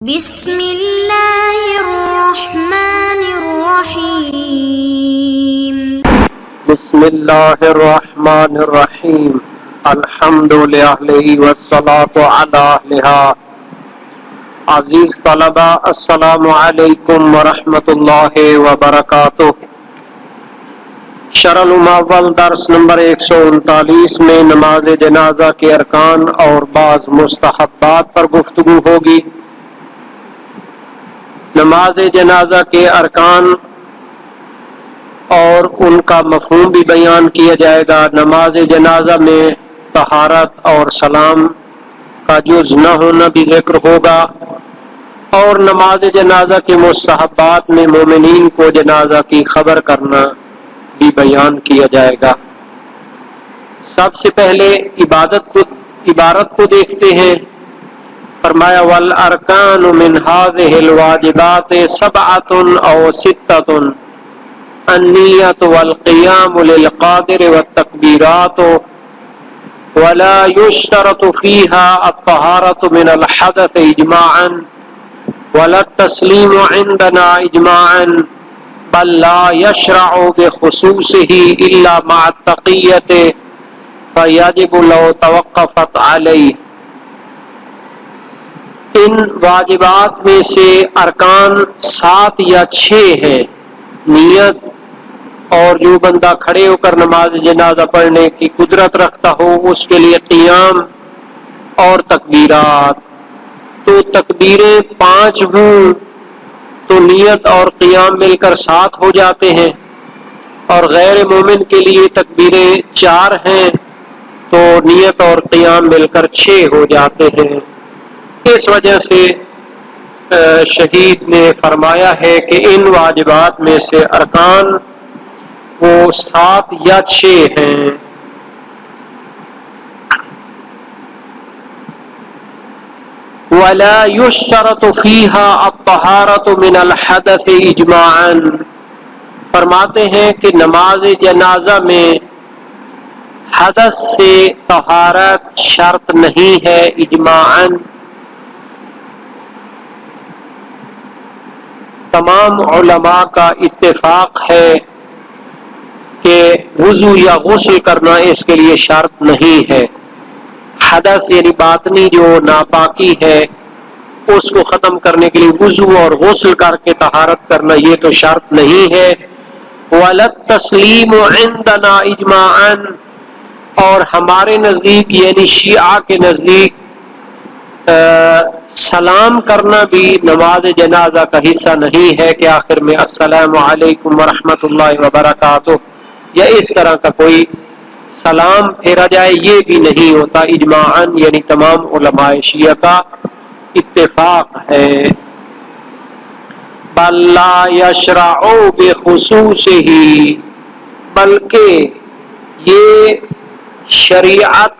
بسم اللہ الرحمن الرحیم بسم اللہ الرحمن الرحیم الحمد للہ والصلاة علی اہلہا۔ عزیز طلبہ، السلام علیکم ورحمۃ اللہ وبرکاتہ۔ شرح المعول درس نمبر 139 میں نماز جنازہ کے ارکان اور بعض مستحبات پر گفتگو ہوگی۔ نماز جنازہ کے ارکان اور ان کا مفہوم بھی بیان کیا جائے گا۔ نماز جنازہ میں طہارت اور سلام کا جز نہ ہونا بھی ذکر ہوگا، اور نماز جنازہ کے مستحبات میں مومنین کو جنازہ کی خبر کرنا بھی بیان کیا جائے گا۔ سب سے پہلے عبارت کو دیکھتے ہیں۔ فرمایا والارکان من هذه الواجبات سبعۃ او ستۃ النیۃ والقیام للقادر والتکبیرات ولا يشترط فيها الطہارة من الحدث اجماعا ولا التسلیم عندنا اجماعا بل لا يشرع بخصوصه الا مع التقیۃ فيجب لو توقفت علیہ۔ ان واجبات میں سے ارکان 7 یا 6 ہیں۔ نیت، اور جو بندہ کھڑے ہو کر نماز جنازہ پڑھنے کی قدرت رکھتا ہو اس کے لیے قیام اور تکبیرات۔ تو تکبیریں 5 ہوں تو نیت اور قیام مل کر 7 ہو جاتے ہیں، اور غیر مومن کے لیے تکبیریں 4 ہیں تو نیت اور قیام مل کر 6 ہو جاتے ہیں۔ اس وجہ سے شہید نے فرمایا ہے کہ ان واجبات میں سے ارکان وہ 7 یا 6 ہیں۔ وَلَا يُشْتَرَطُ فِيهَا الطَّهَارَةُ مِنَ الْحَدَثِ اِجْمَاعًا، فرماتے ہیں کہ نماز جنازہ میں حدث سے طہارت شرط نہیں ہے اجماعاً۔ تمام علماء کا اتفاق ہے کہ وضو یا غسل کرنا اس کے لیے شرط نہیں ہے۔ حدث یعنی باطنی جو ناپاکی ہے اس کو ختم کرنے کے لیے وضو اور غسل کر کے طہارت کرنا یہ تو شرط نہیں ہے۔ وَلَا التَّسْلِيمُ عِندَنَا اِجْمَاعًا، اور ہمارے نزدیک یعنی شیعہ کے نزدیک سلام کرنا بھی نماز جنازہ کا حصہ نہیں ہے کہ آخر میں السلام علیکم ورحمۃ اللہ وبرکاتہ یا اس طرح کا کوئی سلام پھیرا جائے، یہ بھی نہیں ہوتا اجماعاً، یعنی تمام علماء شیعہ کا اتفاق ہے۔ بل لا یشرع بخصوصہ، بلکہ یہ شریعت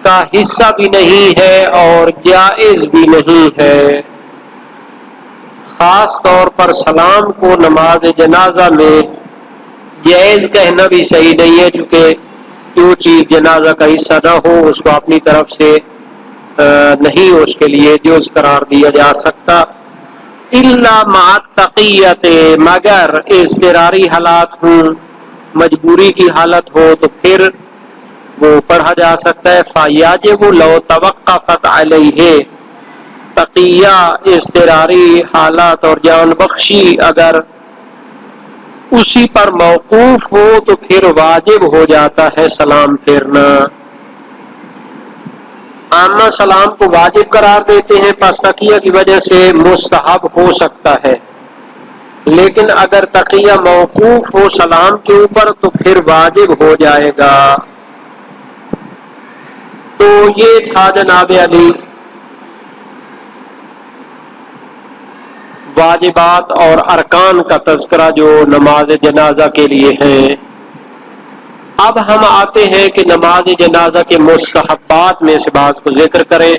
کا حصہ بھی نہیں ہے اور جائز بھی نہیں ہے۔ خاص طور پر سلام کو نماز جنازہ میں جائز کہنا بھی صحیح نہیں ہے، چونکہ جو چیز جنازہ کا حصہ نہ ہو اس کو اپنی طرف سے نہیں اس کے لیے جوز قرار دیا جا سکتا۔ الا مع التقیۃ، مگر اضطراری حالات ہوں، مجبوری کی حالت ہو تو پھر وہ پڑھا جا سکتا ہے۔ فَيَجِبُ لَوْ تَوَقَّفَتْ عَلَيْهِ، تقیہ، اضطراری حالات اور جان بخشی اگر اسی پر موقوف ہو تو پھر واجب ہو جاتا ہے سلام پھیرنا۔ عامہ سلام کو واجب قرار دیتے ہیں، پس تقیہ کی وجہ سے مستحب ہو سکتا ہے، لیکن اگر تقیہ موقوف ہو سلام کے اوپر تو پھر واجب ہو جائے گا۔ تو یہ تھا جناب علی واجبات اور ارکان کا تذکرہ جو نماز جنازہ کے لیے ہیں۔ اب ہم آتے ہیں کہ نماز جنازہ کے مستحبات میں سے بعض کو ذکر کریں۔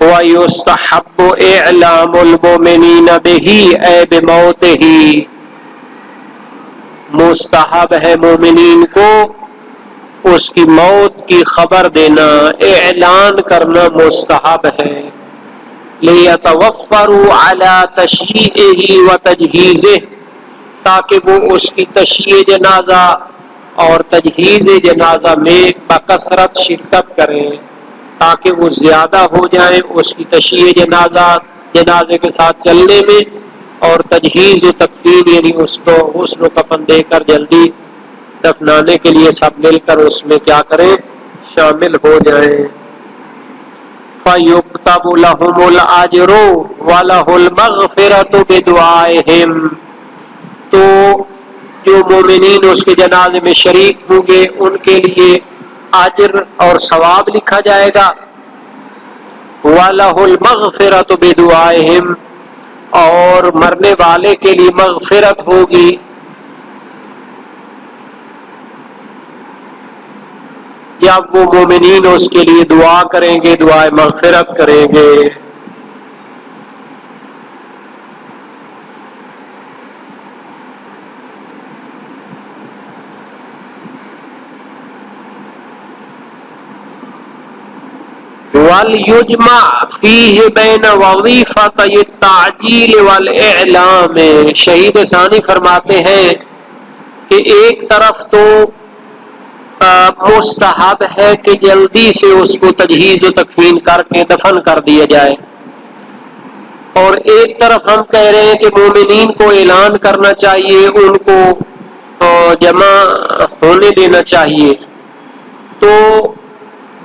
وَيُسْتَحَبُّ إِعْلَامُ الْمُؤْمِنِينَ بِهِ أَيْ بِمَوْتِهِ، مستحب ہے مومنین کو اس کی موت کی خبر دینا، اعلان کرنا مستحب ہے۔ لِيَتَوَفَّرُوا عَلَى تَشْيِيعِهِ وَتَجْهِيزِهِ، تاکہ وہ اس کی تشییع جنازہ اور تجہیز جنازہ میں بکثرت شرکت کریں، تاکہ وہ زیادہ ہو جائیں اس کی تشییع جنازے کے ساتھ چلنے میں، اور تجہیز و تکفین یعنی اس کو غسل و کفن دے کر جلدی دفنانے کے لیے سب مل کر اس میں کیا کریں، شامل ہو جائیں۔ فَيُكْتَبُ لَهُمُ الْأَجْرُ وَلَهُ الْمَغْفِرَةُ بِدُعَائِهِمْ، تو جو مومنین اس کے جنازے میں شریک ہوں گے ان کے لیے اجر اور ثواب لکھا جائے گا، وَلَهُ الْمَغْفِرَةُ بِدُعَائِهِمْ، اور مرنے والے کے لیے مغفرت ہوگی، جب وہ مومنین اس کے لیے دعا کریں گے، دعائے مغفرت کریں گے۔ وَلْيُجْمَعْ فِيهِ بَيْنَ وَظِيفَتَيِ التَّعْجِيلِ وَالْإِعْلَامِ، شہید ثانی فرماتے ہیں کہ ایک طرف تو مستحب ہے کہ جلدی سے اس کو تجہیز و تکفین کر کے دفن کر دیا جائے، اور ایک طرف ہم کہہ رہے ہیں کہ مومنین کو اعلان کرنا چاہیے، ان کو جمع ہونے دینا چاہیے، تو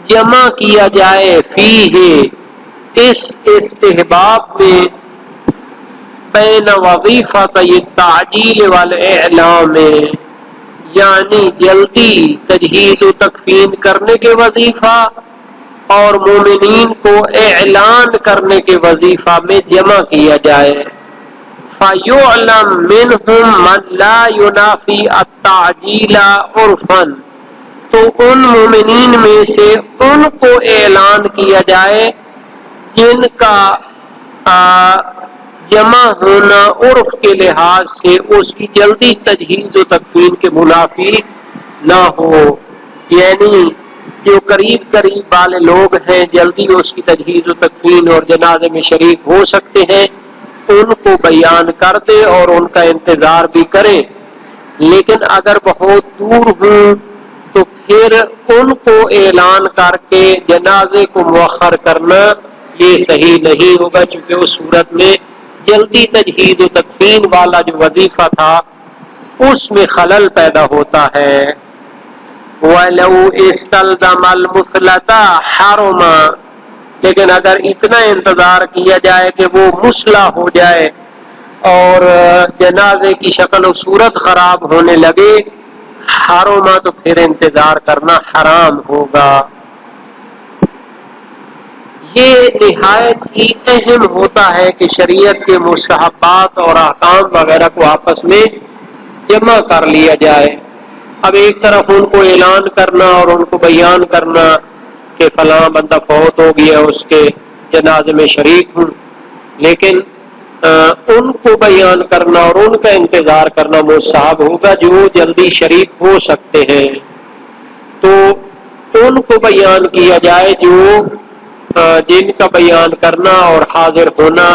جمع کیا جائے فیہ اس استحباب میں بین وظیفتي التعجیل والاعلام، یعنی جلدی تجہیز و تکفین کرنے کے وظیفہ اور مومنین کو اعلان کرنے کے وظیفہ میں جمع کیا جائے۔ فَيُعْلَمْ مِنْهُمْ مَنْ لَا يُنَافِي التَّعْجِيلَ عُرْفًا، تو ان مومنین میں سے ان کو اعلان کیا جائے جن کا جمع ہونا عرف کے لحاظ سے اس کی جلدی تجہیز و تکفین کے منافی نہ ہو، یعنی جو قریب والے لوگ ہیں جلدی اس کی تجہیز و تکفین اور جنازے میں شریک ہو سکتے ہیں، ان کو بیان کر دے اور ان کا انتظار بھی کرے، لیکن اگر بہت دور ہوں تو پھر ان کو اعلان کر کے جنازے کو مؤخر کرنا یہ صحیح نہیں ہوگا، چونکہ اس صورت میں جلدی تجہیز و تکفین والا جو وظیفہ تھا اس میں خلل پیدا ہوتا ہے۔ وَلَوْ اسْتَلْزَمَ الْمُثْلَةَ حَرُمَ، لیکن اگر اتنا انتظار کیا جائے کہ وہ مسلح ہو جائے اور جنازے کی شکل و صورت خراب ہونے لگے، حرما، تو پھر انتظار کرنا حرام ہوگا۔ یہ نہایت ہی اہم ہوتا ہے کہ شریعت کے مستحبات اور احکام وغیرہ کو آپس میں جمع کر لیا جائے۔ اب ایک طرف ان کو اعلان کرنا اور ان کو بیان کرنا کہ فلاں بندہ فوت ہو گیا اس کے جنازے میں شریک ہوں، لیکن ان کو بیان کرنا اور ان کا انتظار کرنا مستحب ہوگا جو جلدی شریک ہو سکتے ہیں، تو ان کو بیان کیا جائے جو جن کا بیان کرنا اور حاضر ہونا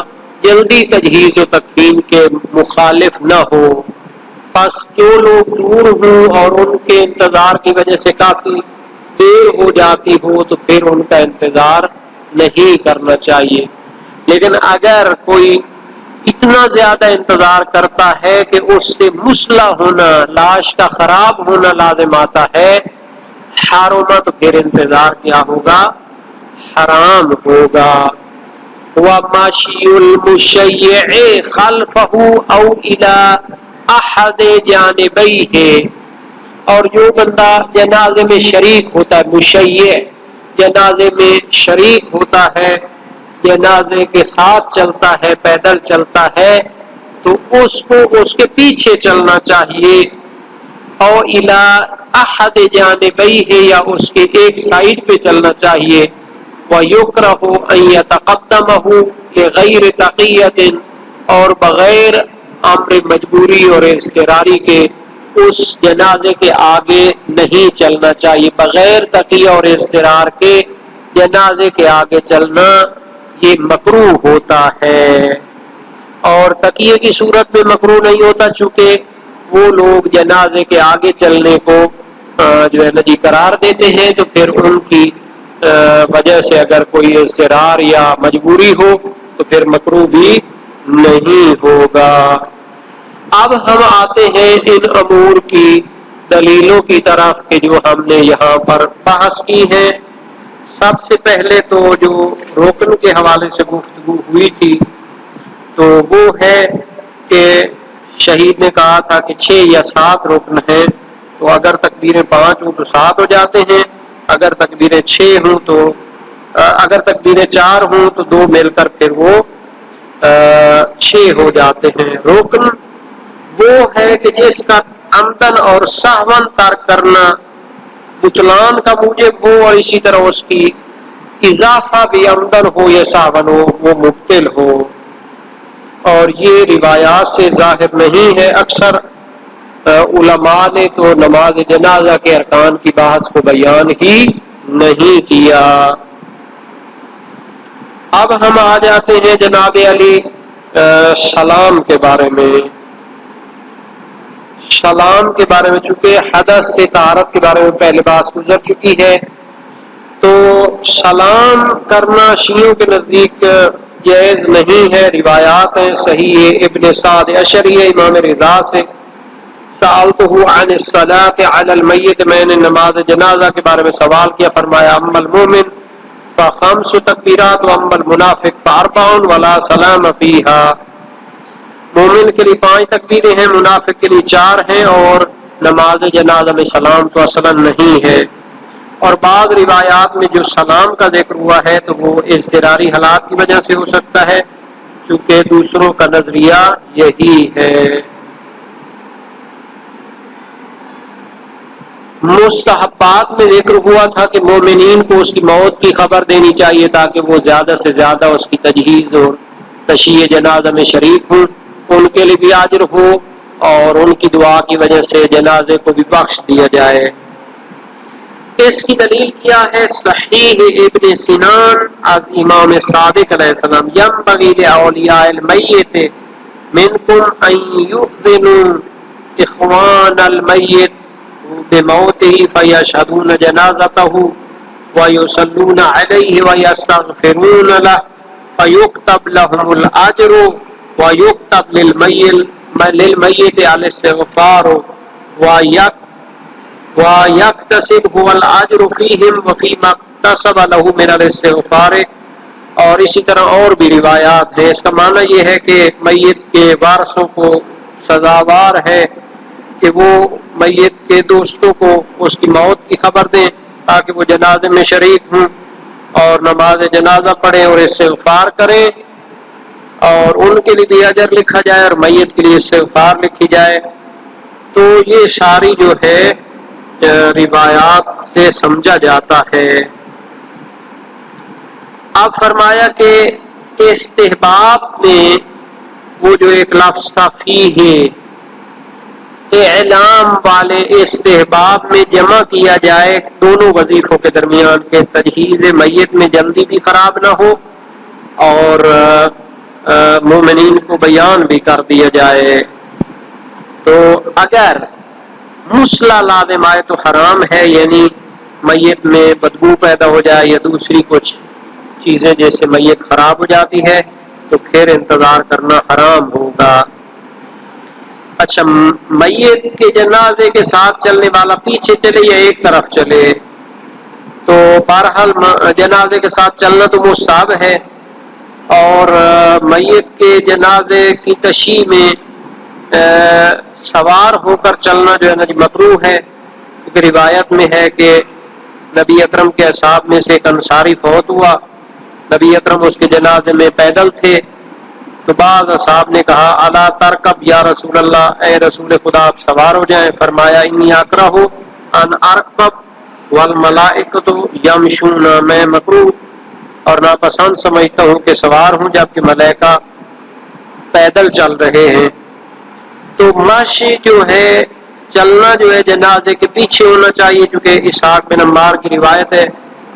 جلدی تجہیز و تکفین کے مخالف نہ ہو۔ پس جو لوگ دور ہوں اور ان کے انتظار کی وجہ سے کافی دیر ہو جاتی ہو تو پھر ان کا انتظار نہیں کرنا چاہیے، لیکن اگر کوئی اتنا زیادہ انتظار کرتا ہے کہ اس سے مسلح ہونا، لاش کا خراب ہونا لازم آتا ہے، حرما، تو پھر انتظار کیا ہوگا؟ حرام ہوگا۔ وَمَشْيُ الْمُشَيِّعِ خَلْفَهُ أَوْ إِلَىٰ أَحَدِ جَانِبَيْهِ، اور جو بندہ جنازے میں شریک ہوتا ہے، مشیع جنازے میں شریک ہوتا ہے، جنازے کے ساتھ چلتا ہے، پیدل چلتا ہے، تو اس کو اس کے پیچھے چلنا چاہیے، او الی احد جانبیہ، یا اس کے ایک سائڈ پہ چلنا چاہیے، وَيُكْرَهُ أَن يَتَقَدَّمَهُ لِغَيْرِ تَقِيَّةٍ، اور بغیر امر مجبوری اور اضطراری کے اس جنازے کے آگے نہیں چلنا چاہیے، بغیر تقیہ اور اضطرار کے جنازے کے آگے چلنا یہ مکروہ ہوتا ہے، اور تکیے کی صورت میں مکروہ نہیں ہوتا، چونکہ وہ لوگ جنازے کے آگے چلنے کو جو ہے نا جی قرار دیتے ہیں، تو پھر ان کی وجہ سے اگر کوئی اضطرار یا مجبوری ہو تو پھر مکروہ بھی نہیں ہوگا۔ اب ہم آتے ہیں ان امور کی دلیلوں کی طرف کہ جو ہم نے یہاں پر بحث کی ہے۔ سب سے پہلے تو جو رکن کے حوالے سے گفتگو ہوئی تھی تو وہ ہے کہ شہید نے کہا تھا کہ 6 یا 7 رکن ہیں، تو اگر تکبیریں 5 ہوں تو 7 ہو جاتے ہیں، اگر تکبیریں 6 ہوں تو اگر تکبیریں 4 ہوں تو 2 مل کر پھر وہ 6 ہو جاتے ہیں۔ رکن وہ ہے کہ جس کا عمدن اور سہون ترک کرنا بطلان کا موجب ہو، اور اسی طرح اس کی اضافہ بھی عمدن ہو یا سہون ہو وہ مبطل ہو، اور یہ روایات سے ظاہر نہیں ہے۔ اکثر علماء نے تو نماز جنازہ کے ارکان کی بحث کو بیان ہی نہیں کیا۔ اب ہم آ جاتے ہیں جناب علی سلام کے بارے میں۔ سلام کے بارے میں چونکہ حدث سے طہارت کے بارے میں پہلے بات گزر چکی ہے، تو سلام کرنا شیعوں کے نزدیک جائز نہیں ہے۔ روایات ہیں صحیح ابن سعد اشعری امام رضا سے، سألتہ عن الصلاة علی المیت، میں نے نماز جنازہ کے بارے میں سوال کیا، فرمایا اما المؤمن فخمس تکبیرات واما المنافق فاربع ولا سلام فیہا، مومن کے لیے 5 تکبیریں ہیں، منافق کے لیے 4 ہیں، اور نماز جنازہ میں سلام تو اصلا نہیں ہے۔ اور بعض روایات میں جو سلام کا ذکر ہوا ہے تو وہ اضطراری حالات کی وجہ سے ہو سکتا ہے، چونکہ دوسروں کا نظریہ یہی ہے۔ مستحبات میں ذکر ہوا تھا کہ مومنین کو اس کی موت کی خبر دینی چاہیے تاکہ وہ زیادہ سے زیادہ اس کی تجہیز اور تشییع جنازہ میں شریک ہوں، ان کے لیے بھی اجر ہو، اور ان کی دعا کی وجہ سے جنازے کو بھی بخش دیا جائے۔ اس کی دلیل کیا ہے؟ صحیح ابن سنان از امام صادق علیہ السلام، ینبغی لاولیاء المیت منکم ان یؤذنوا اخوان المیت بموتہ فیشہدون جنازتہ ویصلون علیہ ویستغفرون لہ فیکتب لہم الاجر ویکتب للمیت الاستغفار ویکتسب هو الاجر فیہم وفیما اکتسب لہ من الاستغفار، اور اسی طرح اور بھی روایات ہیں۔ اس کا معنی یہ ہے کہ میت کے وارثوں کو سزاوار ہے کہ وہ میت کے دوستوں کو اس کی موت کی خبر دیں تاکہ وہ جنازے میں شریک ہوں اور نماز جنازہ پڑھیں اور استغفار کریں، اور ان کے لیے بھی اجر لکھا جائے اور میت کے لیے استغفار لکھی جائے۔ تو یہ ساری جو ہے روایات سے سمجھا جاتا ہے۔ اب فرمایا کہ استحباب میں وہ جو ایک لفظ تھا فیہ، اعلام والے استحباب میں جمع کیا جائے دونوں وظیفوں کے درمیان کہ تجہیز میت میں جلدی بھی خراب نہ ہو اور مومنین کو بیان بھی کر دیا جائے۔ تو اگر مسئلہ لازم آئے تو حرام ہے، یعنی میت میں بدبو پیدا ہو جائے یا دوسری کچھ چیزیں جیسے میت خراب ہو جاتی ہے تو پھر انتظار کرنا حرام ہوگا۔ اچھا، میت کے جنازے کے ساتھ چلنے والا پیچھے چلے یا ایک طرف چلے؟ تو بہرحال جنازے کے ساتھ چلنا تو مستحب ہے، اور میت کے جنازے کی تشییع میں سوار ہو کر چلنا جو ہے نا مکروہ ہے، کیونکہ روایت میں ہے کہ نبی اکرم کے اصحاب میں سے ایک انصاری فوت ہوا، نبی اکرم اس کے جنازے میں پیدل تھے، تو بعض اصحاب نے کہا الا ترکب یا رسول اللہ، اے رسول خدا آپ سوار ہو جائیں، فرمایا انی اکرہ ان ارکب والملائکۃ یمشون، میں مکروہ اور ناپسند سمجھتا ہوں کہ سوار ہوں جبکہ ملائکہ پیدل چل رہے ہیں۔ تو مشی جو ہے چلنا جو ہے جنازے کے پیچھے ہونا چاہیے، کیونکہ اسحاق بن عمار کی روایت ہے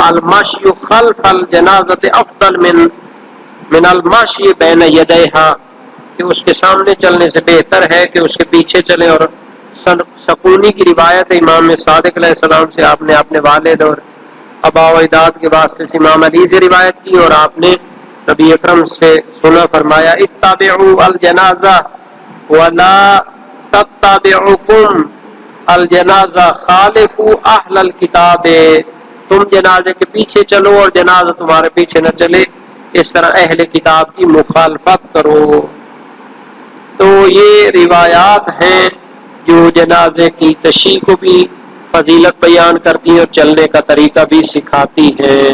المشی خلف الجنازۃ افضل من من المشی بین یدیہا کہ اس کے سامنے چلنے سے بہتر ہے کہ اس کے پیچھے چلیں. اور سکونی کی روایت ہے امام صادق علیہ السلام سے، آپ نے اپنے والد اور ابا و اجداد کے واسطے سے امام علی سے روایت کی، اور آپ نے نبی اکرم سے سنا فرمایا اتبعوا الجنازہ ولا تتبعکم الجنازہ خالفوا اہل الکتاب، تم جنازے کے پیچھے چلو اور جنازہ تمہارے پیچھے نہ چلے، اس طرح اہل کتاب کی مخالفت کرو. تو یہ روایات ہیں جو جنازے کی تشییع کو بھی فضیلت بیان کرتی ہیں اور چلنے کا طریقہ بھی سکھاتی ہیں.